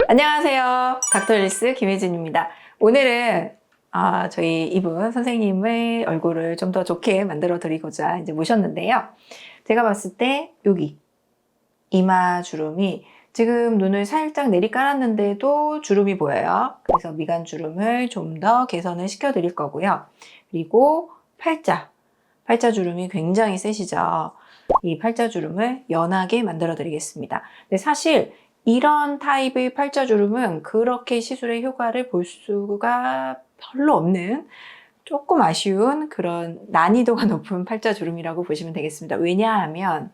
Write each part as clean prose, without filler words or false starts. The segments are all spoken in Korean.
안녕하세요. 닥터일리스 김혜진입니다. 오늘은 저희 이분 선생님의 얼굴을 좀 더 좋게 만들어 드리고자 이제 모셨는데요. 제가 봤을 때 여기 이마 주름이 지금 눈을 살짝 내리 깔았는데도 주름이 보여요. 그래서 미간 주름을 좀 더 개선을 시켜 드릴 거고요. 그리고 팔자 주름이 굉장히 세시죠. 이 팔자 주름을 연하게 만들어 드리겠습니다. 근데 사실 이런 타입의 팔자 주름은 그렇게 시술의 효과를 볼 수가 별로 없는 조금 아쉬운 그런 난이도가 높은 팔자 주름이라고 보시면 되겠습니다. 왜냐하면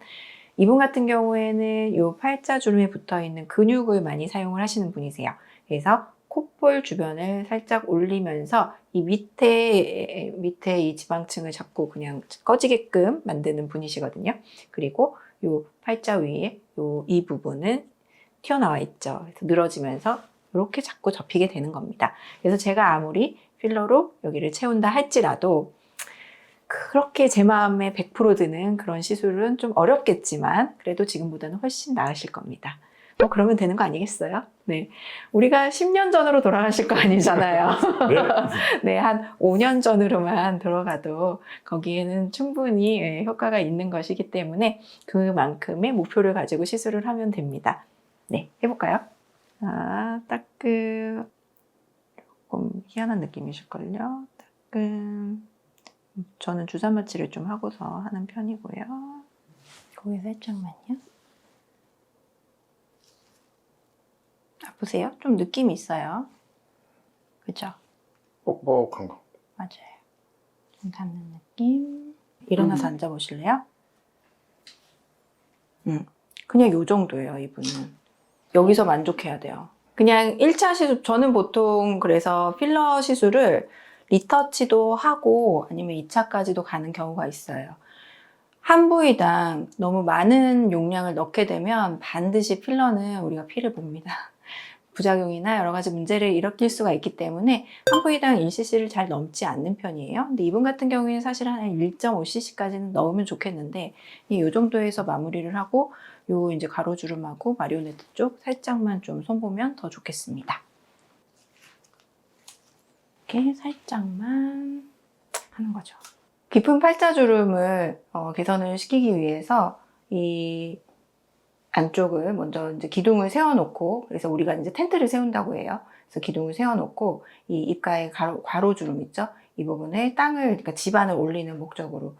이분 같은 경우에는 이 팔자 주름에 붙어 있는 근육을 많이 사용을 하시는 분이세요. 그래서 콧볼 주변을 살짝 올리면서 이 밑에 이 지방층을 자꾸 그냥 꺼지게끔 만드는 분이시거든요. 그리고 이 팔자 위에 이 부분은 튀어나와 있죠. 그래서 늘어지면서 이렇게 자꾸 접히게 되는 겁니다. 그래서 제가 아무리 필러로 여기를 채운다 할지라도 그렇게 제 마음에 100% 드는 그런 시술은 좀 어렵겠지만 그래도 지금보다는 훨씬 나으실 겁니다. 그러면 되는 거 아니겠어요? 네. 우리가 10년 전으로 돌아가실 거 아니잖아요. 네, 한 5년 전으로만 돌아가도 거기에는 충분히 효과가 있는 것이기 때문에 그만큼의 목표를 가지고 시술을 하면 됩니다. 네, 해볼까요? 따끔 조금 희한한 느낌이실걸요? 따끔 저는 주사 마취를 좀 하고서 하는 편이고요. 거기 살짝만요. 보세요. 좀 느낌이 있어요. 그죠? 뻑뻑한 거. 맞아요. 좀 닿는 느낌. 일어나서 앉아보실래요? 그냥 요 정도예요, 이분은. 여기서 만족해야 돼요. 그냥 1차 시술, 저는 보통 그래서 필러 시술을 리터치도 하고 아니면 2차까지도 가는 경우가 있어요. 한 부위당 너무 많은 용량을 넣게 되면 반드시 필러는 우리가 피를 봅니다. 부작용이나 여러 가지 문제를 일으킬 수가 있기 때문에 한 부위당 1cc를 잘 넘지 않는 편이에요. 근데 이분 같은 경우에는 사실 한 1.5cc까지는 넣으면 좋겠는데 이 정도에서 마무리를 하고 요 이제 가로주름하고 마리오네트 쪽 살짝만 좀 손보면 더 좋겠습니다. 이렇게 살짝만 하는 거죠. 깊은 팔자주름을 개선을 시키기 위해서 이 안쪽을 먼저 이제 기둥을 세워놓고, 그래서 우리가 이제 텐트를 세운다고 해요. 그래서 기둥을 세워놓고 이 입가에 가로주름 있죠? 이 부분에 땅을, 그러니까 지반을 올리는 목적으로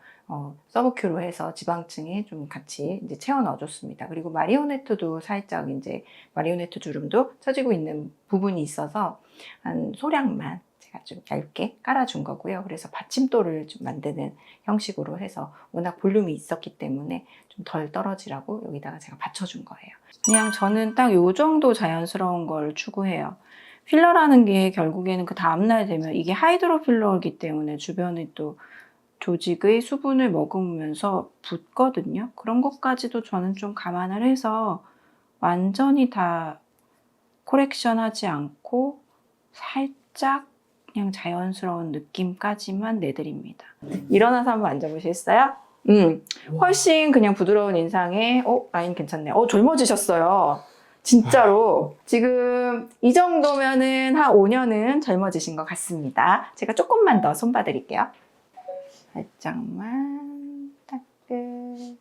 서브큐로 해서 지방층에 좀 같이 이제 채워 넣어줬습니다. 그리고 마리오네트도 살짝 이제 마리오네트 주름도 처지고 있는 부분이 있어서 한 소량만 제가 좀 얇게 깔아준 거고요. 그래서 받침돌을 좀 만드는 형식으로 해서 워낙 볼륨이 있었기 때문에 좀 덜 떨어지라고 여기다가 제가 받쳐준 거예요. 그냥 저는 딱 요 정도 자연스러운 걸 추구해요. 필러라는 게 결국에는 그 다음날 되면 이게 하이드로 필러이기 때문에 주변에 또 조직의 수분을 머금으면서 붓거든요. 그런 것까지도 저는 좀 감안을 해서 완전히 다 코렉션 하지 않고 살짝 그냥 자연스러운 느낌까지만 내드립니다. 일어나서 한번 앉아보시겠어요? 훨씬 그냥 부드러운 인상에 라인 괜찮네. 젊어지셨어요. 진짜로. 지금 이 정도면은 한 5년은 젊어지신 것 같습니다. 제가 조금만 더 손봐드릴게요. 살짝만 따끔.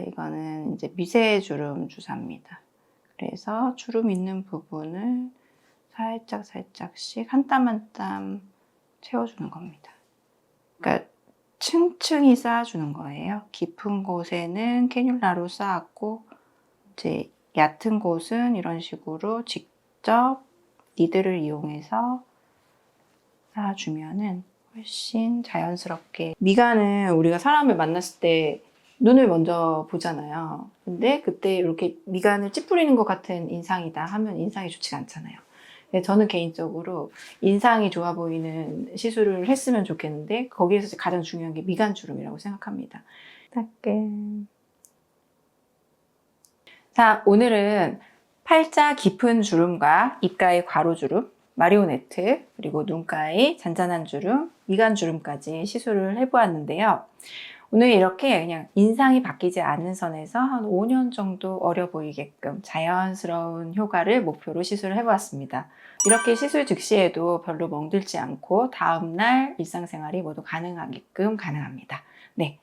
이거는 이제 미세주름 주사입니다. 그래서 주름 있는 부분을 살짝씩 한 땀 한 땀 채워주는 겁니다. 그러니까 층층이 쌓아주는 거예요. 깊은 곳에는 캐뉼라로 쌓았고 이제 얕은 곳은 이런 식으로 직접 니들을 이용해서 쌓아주면은 훨씬 자연스럽게. 미간은 우리가 사람을 만났을 때 눈을 먼저 보잖아요. 근데 그때 이렇게 미간을 찌푸리는 것 같은 인상이다 하면 인상이 좋지가 않잖아요. 저는 개인적으로 인상이 좋아 보이는 시술을 했으면 좋겠는데 거기에서 가장 중요한 게 미간 주름이라고 생각합니다. 따끔. 자, 오늘은 팔자 깊은 주름과 입가의 가로주름, 마리오네트, 그리고 눈가의 잔잔한 주름, 미간 주름까지 시술을 해보았는데요. 오늘 이렇게 그냥 인상이 바뀌지 않는 선에서 한 5년 정도 어려 보이게끔 자연스러운 효과를 목표로 시술을 해보았습니다. 이렇게 시술 즉시에도 별로 멍들지 않고 다음날 일상생활이 모두 가능하게끔 가능합니다. 네,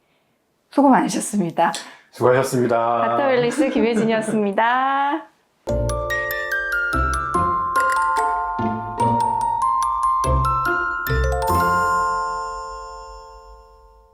수고 많으셨습니다. 수고하셨습니다. 닥터 웰리스 김혜진이었습니다.